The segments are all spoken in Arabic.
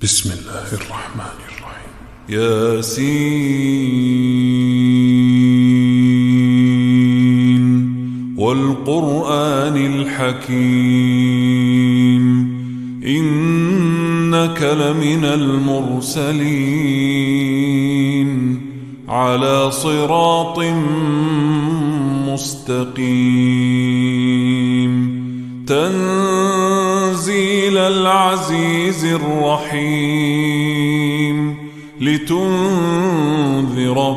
بسم الله الرحمن الرحيم. ياسين والقرآن الحكيم إنك لمن المرسلين على صراط مستقيم تنزيل العزيز الرحيم لتنذر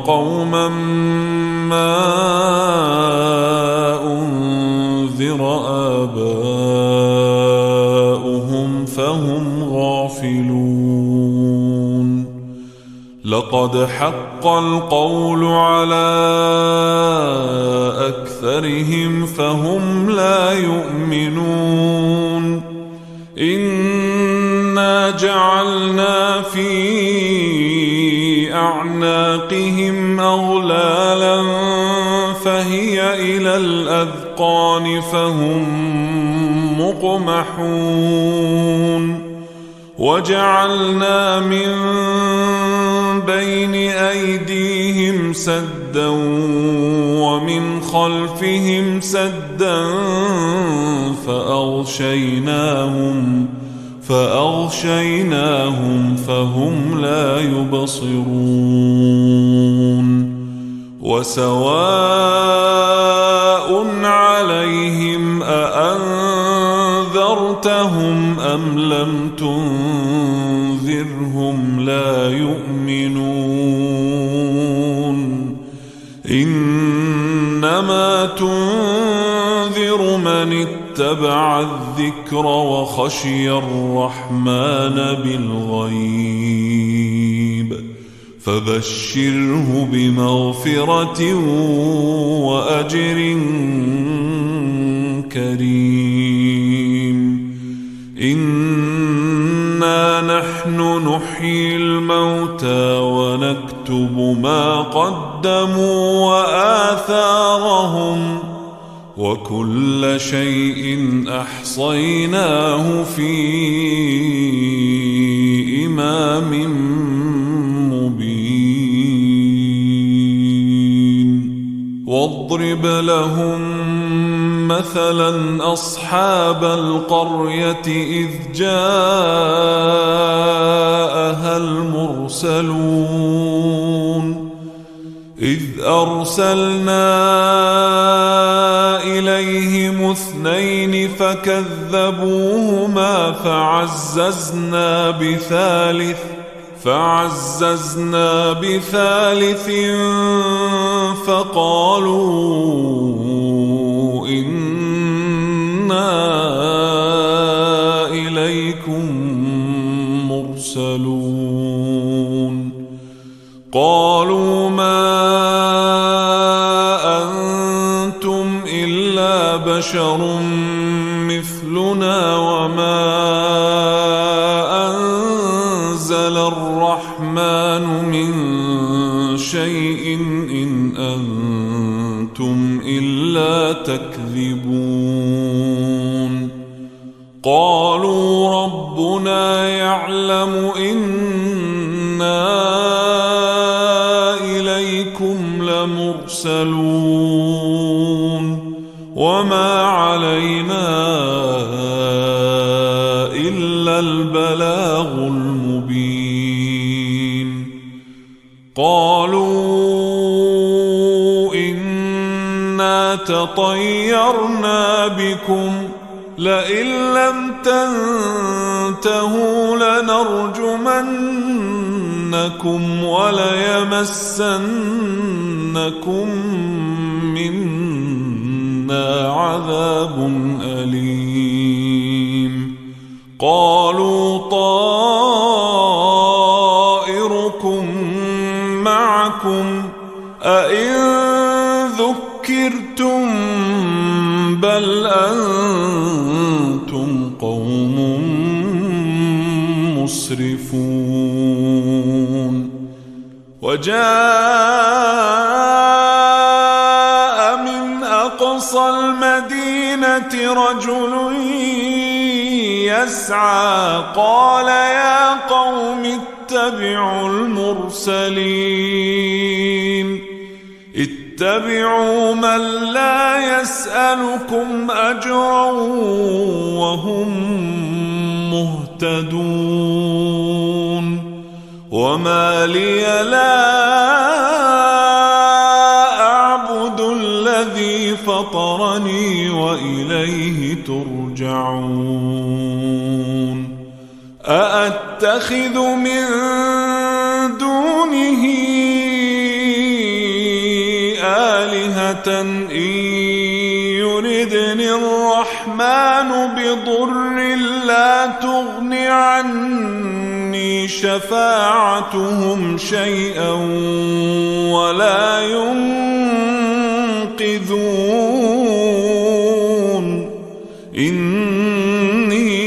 قوما ما أنذر آباؤهم فهم غافلون لقد حق القول على أكثرهم فهم لا يؤمنون إنا جعلنا في أعناقهم أغلالا فهي إلى الأذقان فهم مقمحون وجعلنا من بين أيديهم سدا ومن خلفهم سدا فأغشيناهم فهم لا يبصرون وسواء عليهم أأنذرتهم أم لم تنذرهم لا يؤمنون إنما تنذر من اتبع الذكر وخشي الرحمن بالغيب فبشره بمغفرة وأجر كريم إنا نحن نحيي الموتى ونكتب ما قدموا وآثارهم وكل شيء أحصيناه في إمام مبين واضرب لهم مثلا أصحاب القرية إذ جاءها المرسلون إذ أرسلنا إليهم اثنين فكذبوهما فعززنا بثالث فقالوا إنا إليكم مرسلون قالوا ما أنتم إلا بشر مثلنا وما أنزل الرحمن من شيء إن أنتم إلا تكذبون قالوا ربنا يعلم إنا إليكم لمرسلون وما علينا إلا البلاغ المبين قالوا إنا تطيرنا بكم لئن لم تنتهوا لنرجمنكم وليمسنكم منا عذاب أليم قالوا طائركم معكم أئن ذكرتم بل أنتم قوم مسرفون وجاء من أقصى المدينة رجل يسعى قال يا قوم اتبعوا المرسلين اتبعوا من لا يسألكم أجرا وهم مهتدون وما لي لا أعبد الذي فطرني وإليه ترجعون أأتخذ من دونه آلهة إن يردني الرحمن بضر لا تغن عني شفاعتهم شيئا ولا ينقذون إني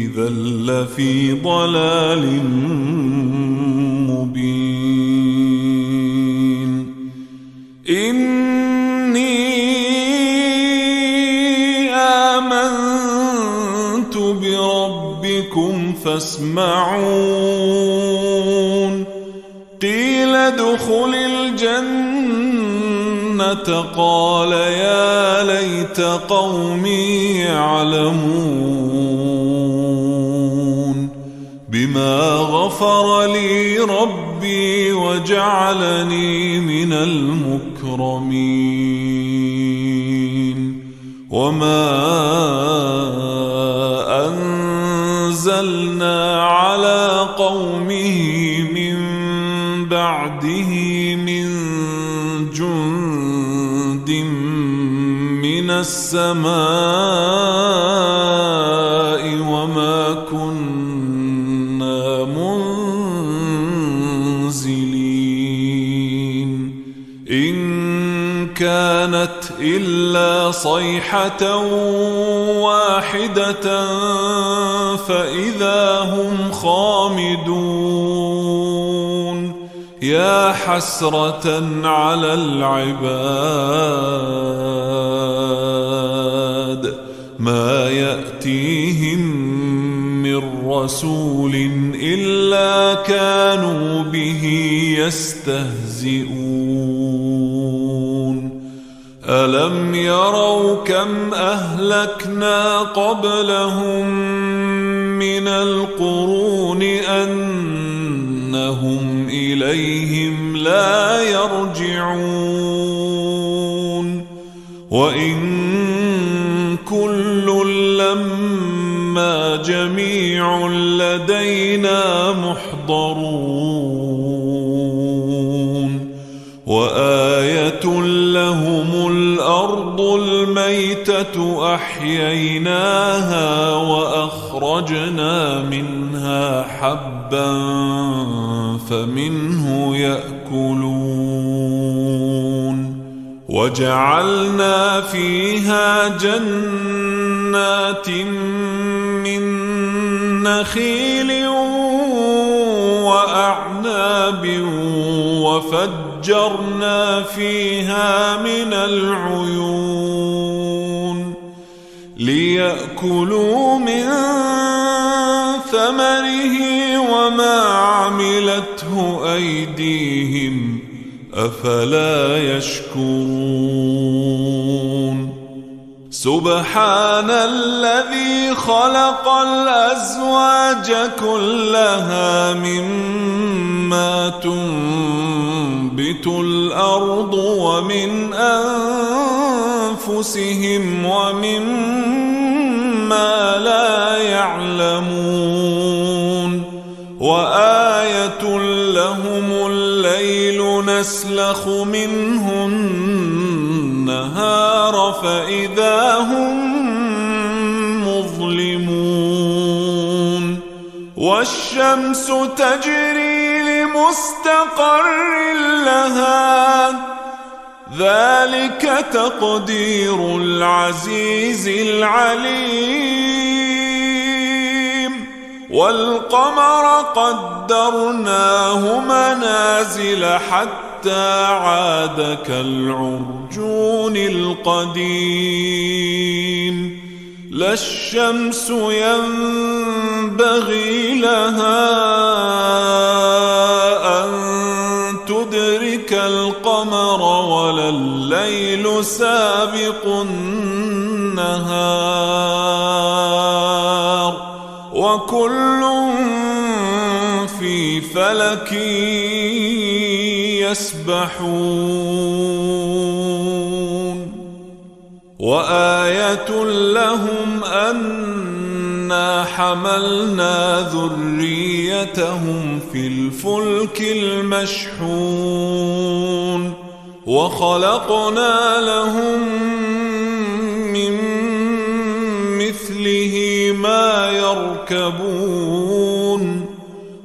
إذا لفي ضلال مبين إني آمنت بربكم فاسمعون قيل ادخل الجنة قال يا ليت قومي يعلمون بما غفر لي ربي وجعلني من المكرمين وما أنزلنا على قومه من بعده من جند من السماء وما كنا منزلين إن كانت إلا صيحة واحدة فإذا هم خامدون يا حسرة على العباد ما يأتيهم من رسول إلا كانوا به يستهزئون ألم يروا كم أهلكنا قبلهم من القرون أنهم إليهم لا يرجعون وإن كل لما جميع لدينا محضرون وآية لهم الأرض الميتة أحييناها وأخرجنا منها حبا فمنه يأكلون وجعلنا فيها جنات من نخيل وأعناب وفجرنا فيها من العيون ليأكلوا من ثمره وما عملته أيديهم أفلا يشكرون سبحان الذي خلق الأزواج كلها مما تنبت الأرض ومن أنفسهم ومما لا يعلمون وآية لهم الليل نسلخ منه النهار فإذا هم مظلمون والشمس تجري لمستقر لها ذلك تقدير العزيز العليم والقمر قدرناه منازل حتى عاد كالعرجون القديم لا الشمس ينبغي لها أن تدرك القمر ولا الليل سابق النهار وكل في فلك يسبحون وآية لهم أنا حملنا ذريتهم في الفلك المشحون وخلقنا لهم من مثله ما يركبون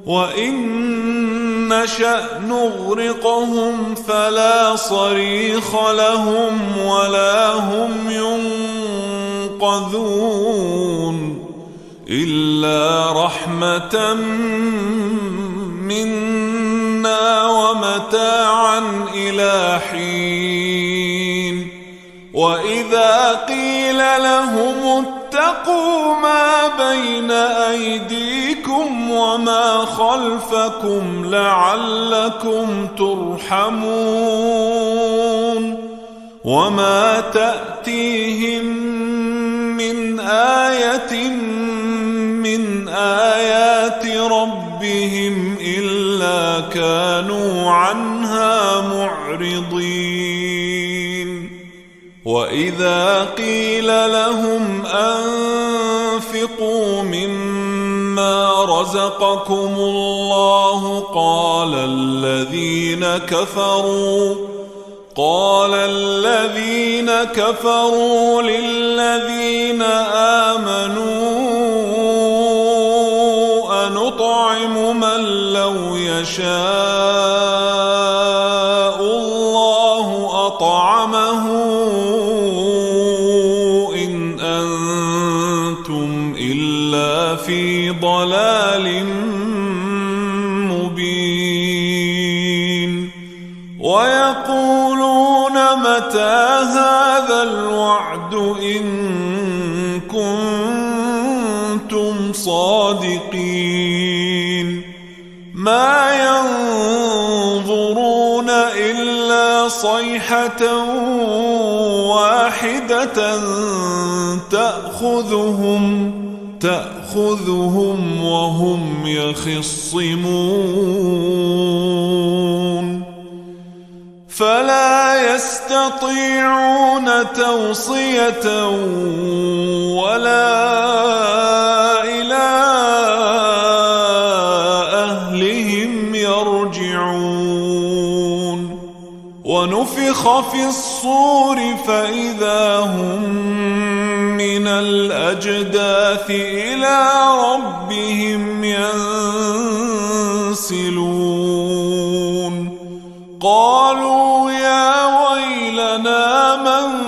وإن نشأ نغرقهم فلا صريخ لهم ولا هم ينقذون إلا رحمة منا ومتاعا إلى حين وإذا قيل لهم اتقوا ما بين أيديكم وما خلفكم لعلكم ترحمون وما تأتيهم من آية من آيات ربهم إلا كانوا عنها معرضين وإذا قيل لهم أنفقوا مما رزقكم الله قال الذين كفروا للذين آمنوا أنطعم من لو يشاء الله أطعمه إن أنتم إلا في ضلال مبين ويقولون متى هذا الوعد إن كنتم صادقين ما ينظرون إلا صيحة واحدة تأخذهم وهم يخصمون فلا يستطيعون توصية ولا إلى أهلهم يرجعون ونفخ في الصور فإذا هم من الأجداث إلى ربهم ينسلون قالوا يا ويلنا من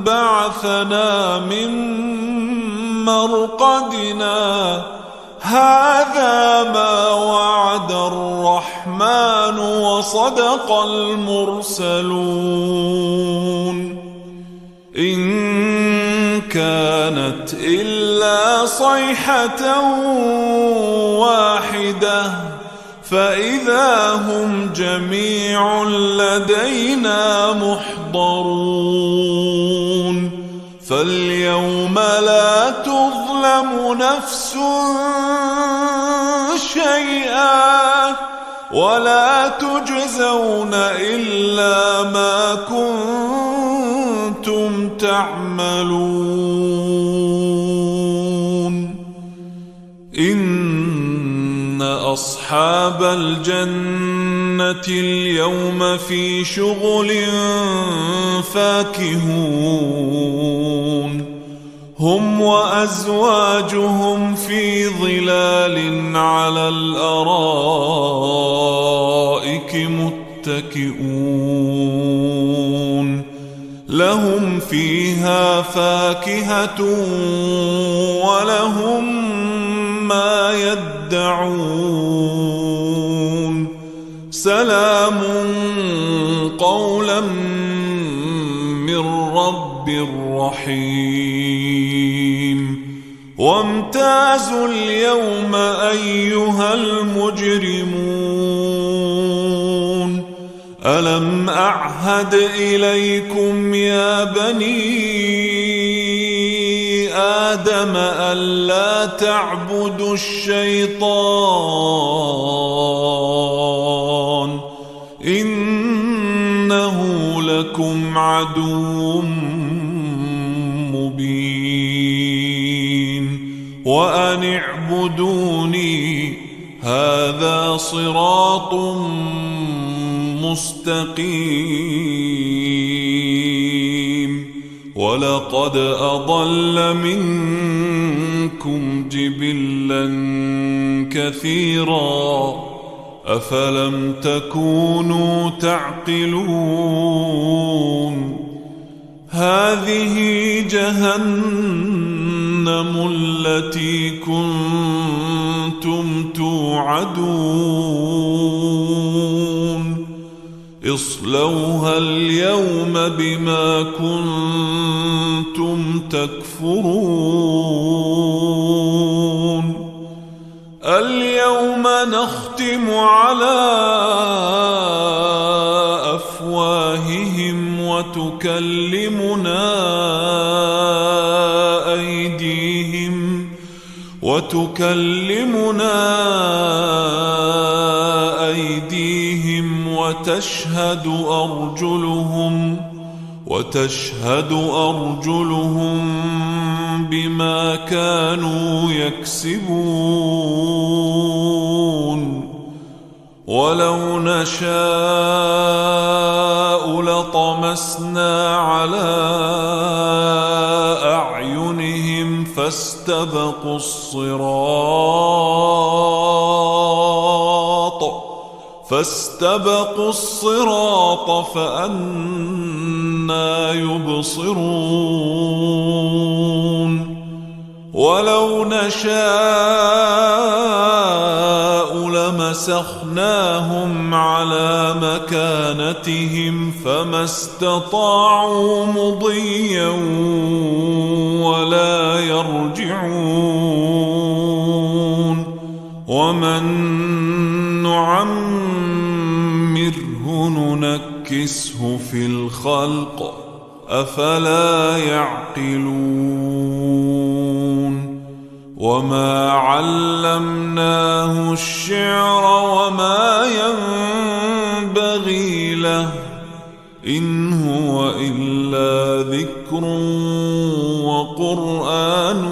بعثنا من مرقدنا هذا ما وعد الرحمن وصدق المرسلون إن كانت إلا صيحة واحدة فإذا هم جميع لدينا محضرون فاليوم لا تظلم نفس شيئا ولا تجزون إلا ما كنتم تعملون إن أصحاب الجنة اليوم في شغل فاكهون هم وأزواجهم في ظلال على الأرائك متكئون لهم فيها فاكهة ولهم ما يدعون سلام قولا من رب رحيم وامتازوا اليوم أيها المجرمون ألم أعهد إليكم يا بني آدم ألا تعبدوا الشيطان إنه لكم عدو مبين وأن اعبدوني هذا صراط مستقيم ولقد أضل منكم جبلا كثيرا أفلم تكونوا تعقلون هذه جهنم التي كنتم توعدون اصلوها اليوم بما كنتم تكفرون اليوم نختم على أفواههم وتكلمنا أيديهم وتشهد أرجلهم بما كانوا يكسبون ولو نشاء لطمسنا على أعينهم فاستبقوا الصراط فأنى يبصرون ولو نشاء لمسخناهم على مكانتهم فما استطاعوا مضيا ولا يرجعون ومن نعمره ننكسه في الخلق أفلا يعقلون وما علمناه الشعر وما ينبغي له إن هو إلا ذكر وقرآن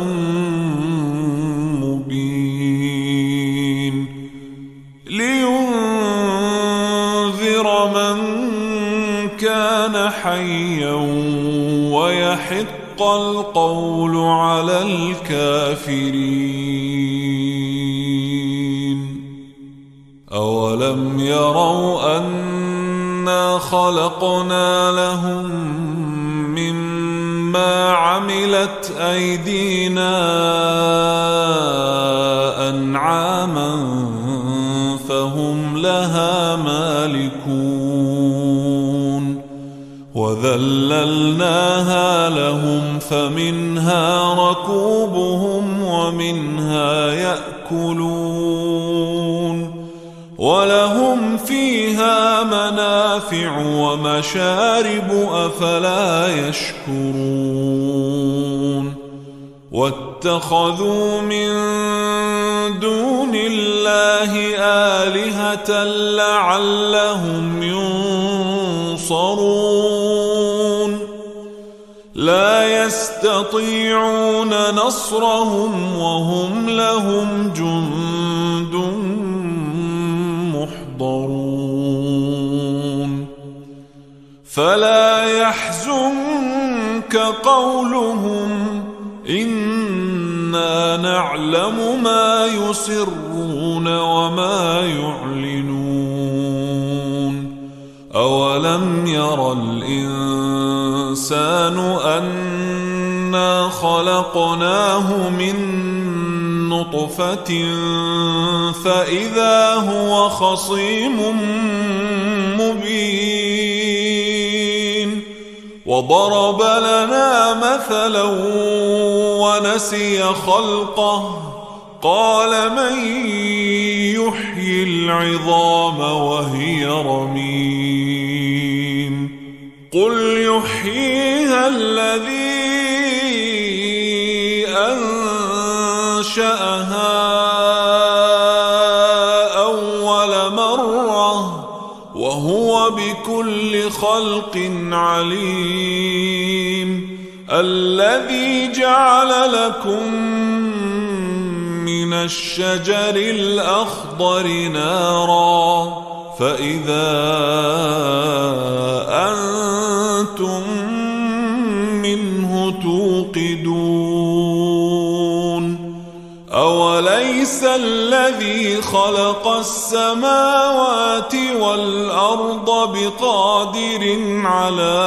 مبين لينذر من كان حيا ويحق القول على الكافرين أولم يروا أنا خلقنا لهم مما عملت أيدينا أنعاما فهم لها مالكون وذللناها لهم فمنها ركوبهم ومنها يأكلون ولهم فيها منافع ومشارب أفلا يشكرون واتخذوا من دون الله آلهة لعلهم ينصرون لا يستطيعون نصرهم وهم لهم جند محضرون فلا يحزنك قولهم إنا نعلم ما يسرون وما يعلنون أولم ير الإنسان أنا خلقناه من نطفة فإذا هو خصيم مبين وضرب لنا مثلا ونسي خلقه قال من يحيي العظام وهي رميم قل يحييها الذي أنشأها أول مرة وهو بكل خلق عليم الذي جعل لكم من الشجر الأخضر نارا فإذا أنتم منه توقدون أوليس الذي خلق السماوات والأرض بقادر على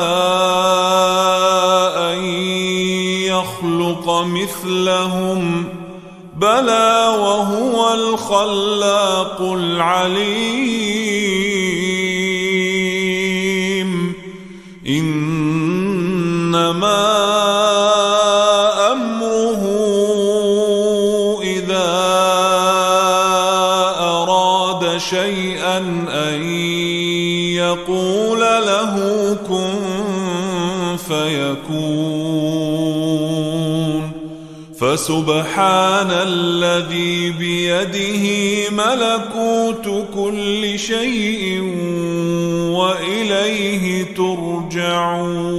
أن يخلق مثلهم بلى وهو الخلاق العليم إنما أمره إذا أراد شيئا أن يقول له كن فيكون فسبحان الذي بيده ملكوت كل شيء وإليه ترجعون